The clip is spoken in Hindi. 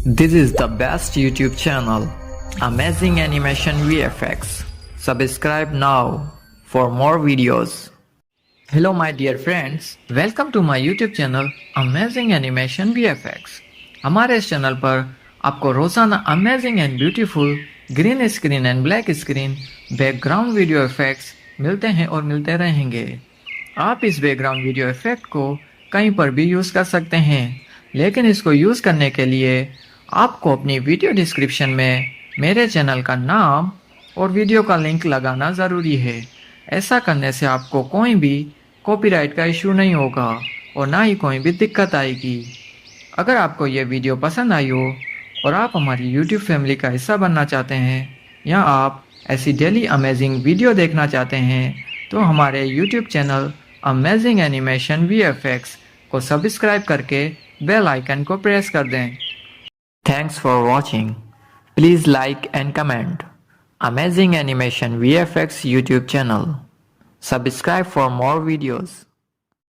This is the best YouTube channel, Amazing Animation VFX. Subscribe now for more videos. Hello my dear friends, welcome to my YouTube channel Amazing Animation VFX. हमारे इस चैनल पर आपको रोजाना amazing and beautiful green screen and black screen background video effects मिलते हैं और मिलते रहेंगे। आप इस बैकग्राउंड वीडियो इफेक्ट को कहीं पर भी यूज़ कर सकते हैं, लेकिन इसको यूज़ करने के लिए आपको अपनी वीडियो डिस्क्रिप्शन में मेरे चैनल का नाम और वीडियो का लिंक लगाना ज़रूरी है। ऐसा करने से आपको कोई भी कॉपीराइट का इशू नहीं होगा और ना ही कोई भी दिक्कत आएगी। अगर आपको ये वीडियो पसंद आई हो और आप हमारी YouTube फैमिली का हिस्सा बनना चाहते हैं या आप ऐसी डेली अमेजिंग वीडियो देखना चाहते हैं तो हमारे YouTube channel amazing animation VFX को सब्सक्राइब करके बेल आइकन को प्रेस कर दें। Thanks for watching. Please like and comment. Amazing Animation VFX YouTube channel. Subscribe for more videos.